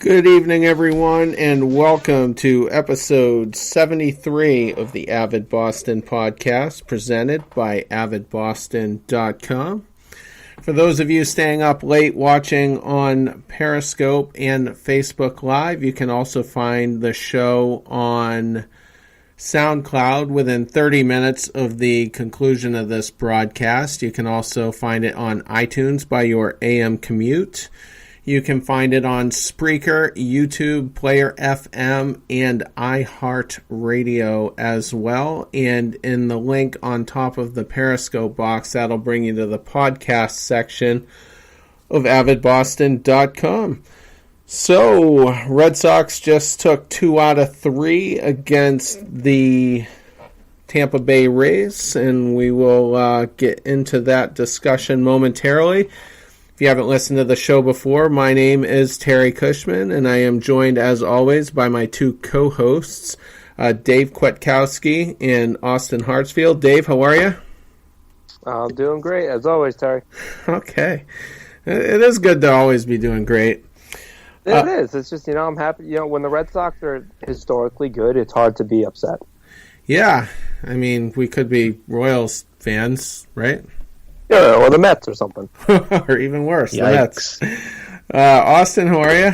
Good evening, everyone, and welcome to episode 73 of the Avid Boston Podcast, presented by AVIDBOSTON.com. For those of you staying up late watching on Periscope and Facebook Live, you can also find the show on SoundCloud within 30 minutes of the conclusion of this broadcast. You can also find it on iTunes by your AM commute. You can find it on Spreaker, YouTube, Player FM, and iHeartRadio as well. And in the link on top of the Periscope box, that'll bring you to the podcast section of AvidBoston.com. So, Red Sox just took 2 out of 3 against the Tampa Bay Rays, and we will get into that discussion momentarily. If you haven't listened to the show before, my name is Terry Cushman, and I am joined, as always, by my two co-hosts, Dave Kwiatkowski and Austin Hartsfield. Dave, how are you? I'm doing great, as always, Terry. Okay. It is good to always be doing great. It is. It's just, I'm happy. When the Red Sox are historically good, it's hard to be upset. Yeah. I mean, we could be Royals fans, right? Yeah, or the Mets or something. Or even worse, Yikes. the Mets. Austin, how are you?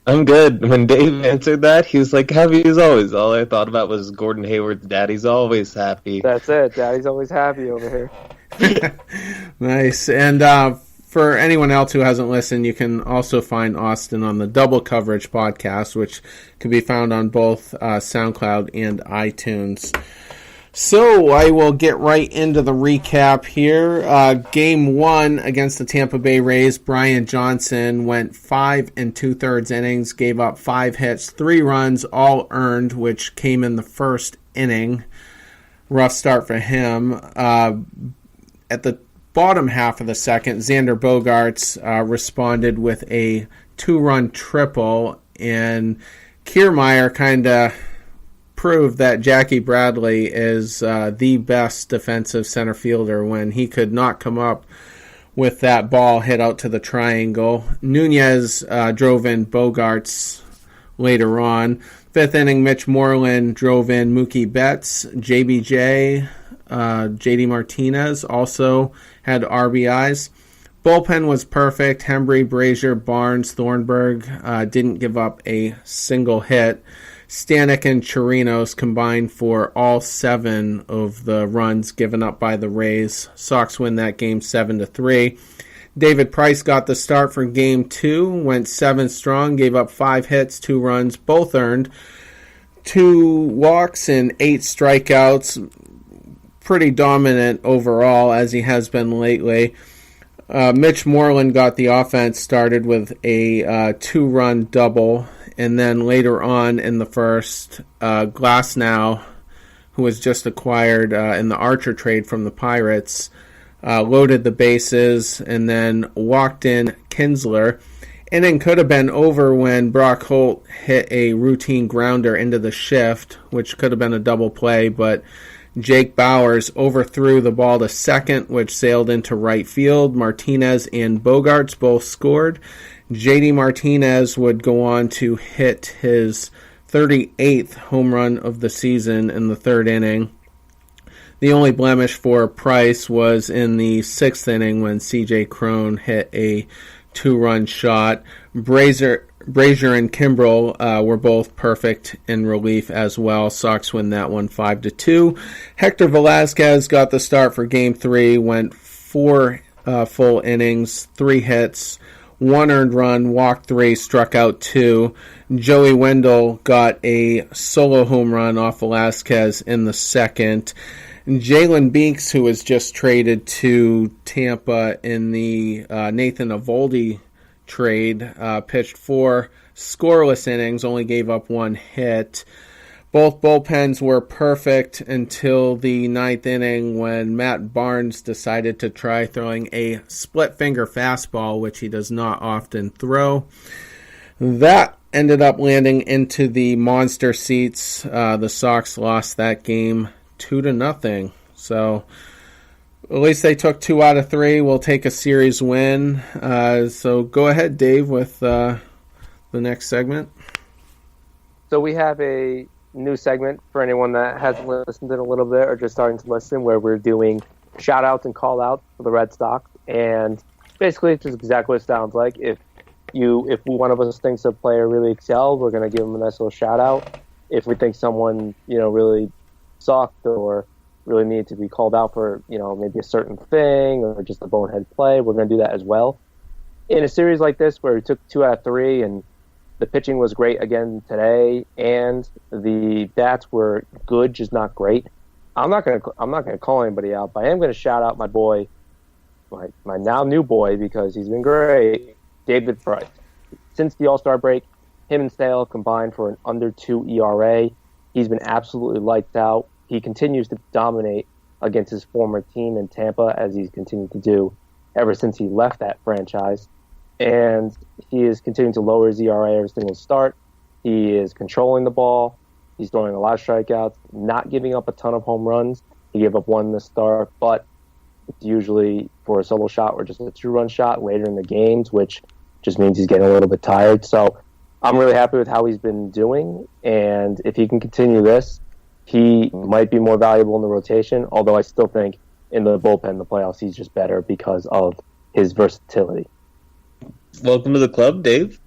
I'm good. When Dave answered that, he was like, happy as always. All I thought about was Gordon Hayward's daddy's always happy. That's it. Daddy's always happy over here. Nice. And for anyone else who hasn't listened, you can also find Austin on the Double Coverage podcast, which can be found on both SoundCloud and iTunes. So I will get right into the recap here. Game 1 against the Tampa Bay Rays, Brian Johnson went 5 2/3 innings, gave up 5 hits, 3 runs, all earned, which came in the first inning. Rough start for him. At the bottom half of the second, Xander Bogaerts responded with a 2-run triple, and Kiermaier kind of proved that Jackie Bradley is the best defensive center fielder when he could not come up with that ball hit out to the triangle. Nunez drove in Bogaerts later on. 5th inning, Mitch Moreland drove in Mookie Betts. JBJ, JD Martinez also had RBIs. Bullpen was perfect. Hembree, Brazier, Barnes, Thornburg didn't give up a single hit. Stanek and Chirinos combined for all 7 of the runs given up by the Rays. Sox win that game 7-3. David Price got the start for Game 2, went 7 strong, gave up 5 hits, 2 runs, both earned. 2 walks and 8 strikeouts. Pretty dominant overall, as he has been lately. Mitch Moreland got the offense started with a 2-run double. And then later on in the first, Glasnow, who was just acquired in the Archer trade from the Pirates, loaded the bases and then walked in Kinsler. Inning could have been over when Brock Holt hit a routine grounder into the shift, which could have been a double play, but Jake Bowers overthrew the ball to second, which sailed into right field. Martinez and Bogaerts both scored. JD Martinez would go on to hit his 38th home run of the season in the third inning. The only blemish for Price was in the sixth inning when C.J. Cron hit a 2-run shot. Brazier and Kimbrel were both perfect in relief as well. Sox win that one 5-2. Hector Velasquez got the start for Game 3, went 4 full innings, 3 hits, 1 earned run, walked 3, struck out 2. Joey Wendell got a solo home run off Velasquez in the second. Jalen Beeks, who was just traded to Tampa in the Nathan Eovaldi trade, pitched 4 scoreless innings, only gave up 1 hit. Both bullpens were perfect until the ninth inning when Matt Barnes decided to try throwing a split-finger fastball, which he does not often throw. That ended up landing into the monster seats. The Sox lost that game 2-0. So at least they took 2 out of 3. We'll take a series win. So go ahead, Dave, with the next segment. So we have a new segment for anyone that hasn't listened in a little bit or just starting to listen, where we're doing shout-outs and call-outs for the Red Sox. And basically it's just exactly what it sounds like. If one of us thinks a player really excelled, we're going to give them a nice little shout-out. If we think someone, really sucked or really needed to be called out for, maybe a certain thing or just a bonehead play, we're going to do that as well. In a series like this where we took 2 out of 3 and the pitching was great again today and the bats were good, just not great, I'm not going to call anybody out, but I am going to shout out my boy, my now new boy, because he's been great, David Price. Since the All-Star break, him and Sale combined for an under 2 ERA. He's been absolutely lights out. He continues to dominate against his former team in Tampa, as he's continued to do ever since he left that franchise. And he is continuing to lower his ERA every single start. He is controlling the ball. He's throwing a lot of strikeouts, not giving up a ton of home runs. He gave up 1 in the start, but it's usually for a solo shot or just a 2-run shot later in the games, which just means he's getting a little bit tired. So I'm really happy with how he's been doing, and if he can continue this, he might be more valuable in the rotation, although I still think in the bullpen, the playoffs, he's just better because of his versatility. Welcome to the club, Dave.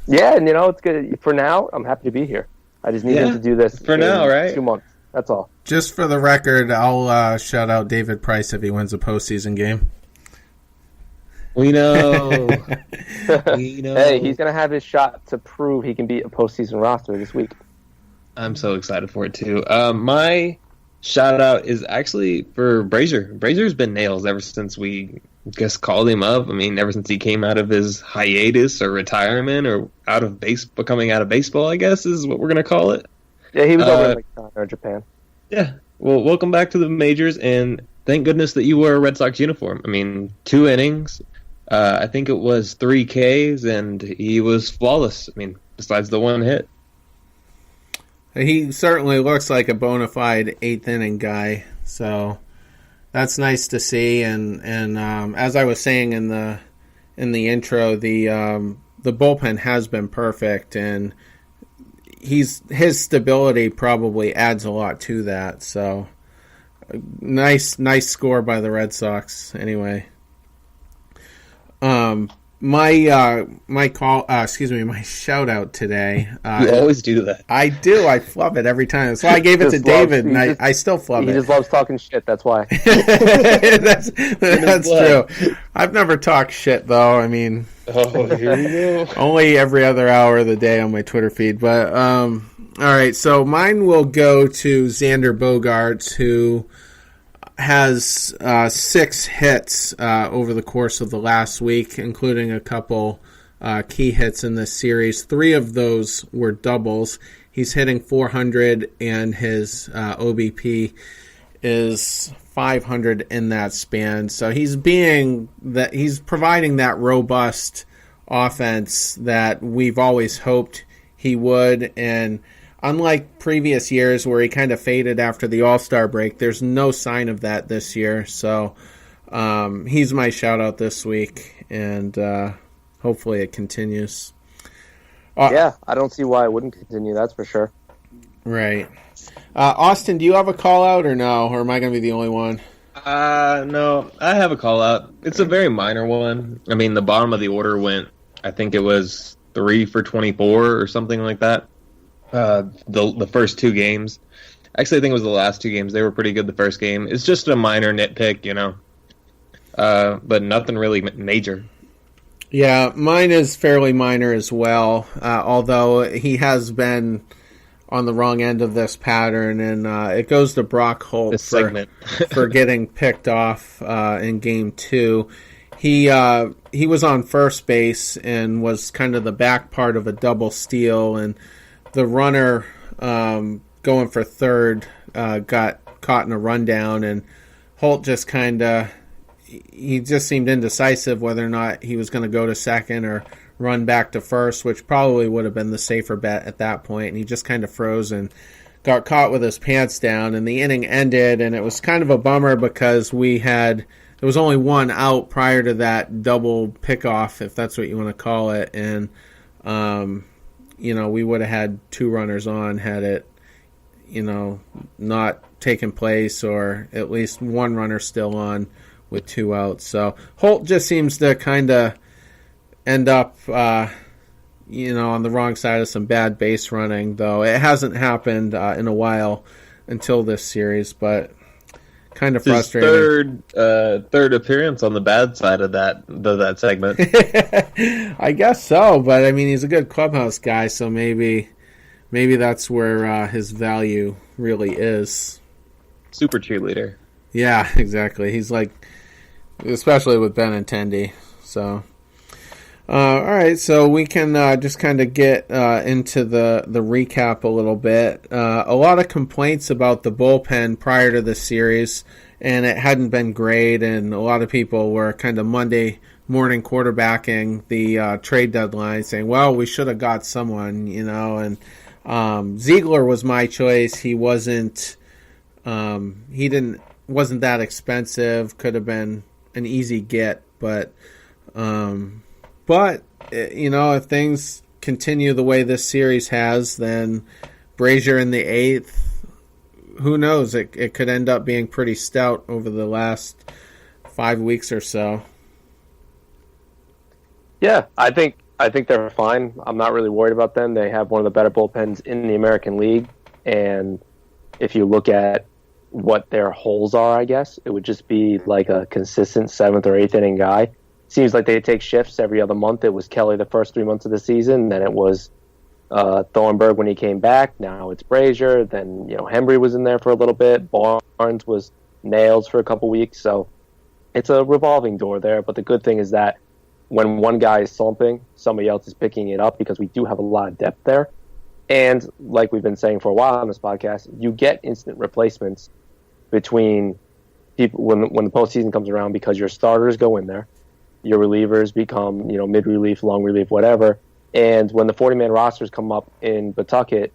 Yeah, and it's good. For now, I'm happy to be here. I just need him to do this for now, right? 2 months. That's all. Just for the record, I'll shout out David Price if he wins a postseason game. We know. Hey, he's going to have his shot to prove he can beat a postseason roster this week. I'm so excited for it, too. My shout-out is actually for Brazier. Brazier's been nails ever since we called him up. I mean, ever since he came out of his hiatus or retirement or coming out of baseball, I guess is what we're going to call it. Yeah, he was over in China or Japan. Yeah. Well, welcome back to the majors, and thank goodness that you wore a Red Sox uniform. I mean, 2 innings. I think it was 3 Ks, and he was flawless. I mean, besides the 1 hit. He certainly looks like a bona fide 8th inning guy, so that's nice to see. And as I was saying in the intro, the bullpen has been perfect, and his stability probably adds a lot to that. So nice score by the Red Sox. Anyway, my shout out today. You always do that. I do. I flub it every time. That's why I gave it to David, and I still flub it. He just loves talking shit. That's why. that's true. I've never talked shit though. I mean, here we go. Only every other hour of the day on my Twitter feed. But all right. So mine will go to Xander Bogaerts, who has 6 hits over the course of the last week, including a couple key hits in this series. 3 of those were doubles. He's hitting 400, and his OBP is 500 in that span. So he's providing that robust offense that we've always hoped he would, and unlike previous years where he kind of faded after the All-Star break, there's no sign of that this year. So he's my shout-out this week, and hopefully it continues. Yeah, I don't see why it wouldn't continue. That's for sure. Right. Austin, do you have a call out or no? Or am I going to be the only one? No, I have a call out. It's a very minor one. I mean, the bottom of the order went, I think it was 3 for 24 or something like that. The first two games. Actually, I think it was the last two games. They were pretty good the first game. It's just a minor nitpick, you know. But nothing really major. Yeah, mine is fairly minor as well, although he has been on the wrong end of this pattern, and it goes to Brock Holt for getting picked off in Game 2. He was on first base and was kind of the back part of a double steal, and the runner going for third got caught in a rundown, and Holt just he just seemed indecisive whether or not he was going to go to second or run back to first, which probably would have been the safer bet at that point. And he just kind of froze and got caught with his pants down. And the inning ended, and it was kind of a bummer because there was only one out prior to that double pickoff, if that's what you want to call it. And, we would have had two runners on had it, not taken place, or at least one runner still on with two outs. So Holt just seems to kind of end up, on the wrong side of some bad base running, though it hasn't happened in a while until this series, but kind of frustrating. His third appearance on the bad side of that segment. I guess so, but I mean, he's a good clubhouse guy, so maybe that's where his value really is. Super cheerleader. Yeah, exactly. He's like, especially with Benintendi. So, all right. So we can just kind of get into the recap a little bit. A lot of complaints about the bullpen prior to the series, and it hadn't been great. And a lot of people were kind of Monday morning quarterbacking the trade deadline, saying, "Well, we should have got someone," And Ziegler was my choice. He wasn't. Wasn't that expensive. Could have been an easy get, but if things continue the way this series has, then Brazier in the 8th, who knows? It could end up being pretty stout over the last 5 weeks or so. Yeah, I think they're fine. I'm not really worried about them. They have one of the better bullpens in the American League, and if you look at what their holes are, I guess, it would just be like a consistent 7th or 8th inning guy. Seems like they take shifts every other month. It was Kelly the first 3 months of the season, then it was Thornburg when he came back. Now it's Brazier. Then Hembry was in there for a little bit. Barnes was nails for a couple weeks. So it's a revolving door there. But the good thing is that when one guy is slumping, somebody else is picking it up because we do have a lot of depth there. And like we've been saying for a while on this podcast, you get instant replacements between people when the postseason comes around because your starters go in there, your relievers become mid relief, long relief, whatever. And when the 40-man rosters come up in Pawtucket,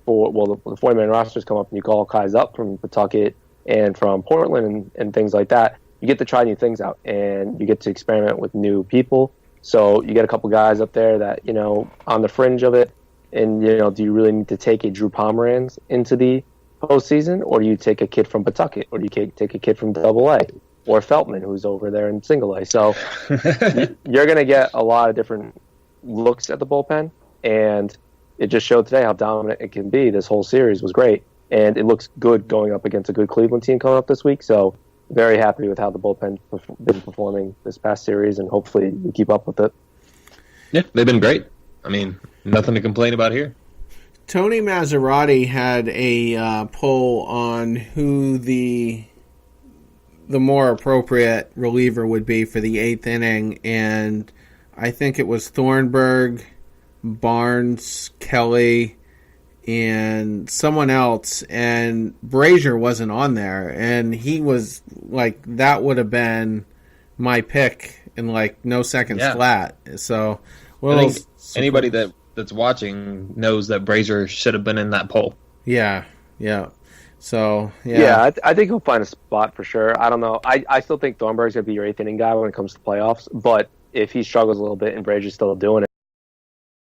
the 40-man rosters come up and you call guys up from Pawtucket and from Portland and things like that, you get to try new things out and you get to experiment with new people. So you get a couple guys up there that on the fringe of it. And do you really need to take a Drew Pomeranz into the postseason, or do you take a kid from Pawtucket, or do you take a kid from Double-A, or Feltman, who's over there in Single-A? So you're going to get a lot of different looks at the bullpen, and it just showed today how dominant it can be. This whole series was great, and it looks good going up against a good Cleveland team coming up this week. So very happy with how the bullpen's been performing this past series, and hopefully we keep up with it. Yeah, they've been great. I mean, nothing to complain about here. Tony Maserati had a poll on who the more appropriate reliever would be for the 8th inning, and I think it was Thornburg, Barnes, Kelly, and someone else, and Brazier wasn't on there, and he was like, that would have been my pick in like no seconds flat. So, I think anybody that's watching knows that Brazier should have been in that poll. Yeah. So, I think he'll find a spot for sure. I don't know. I still think Thornburg's going to be your 8th inning guy when it comes to playoffs, but if he struggles a little bit and Brazier's still doing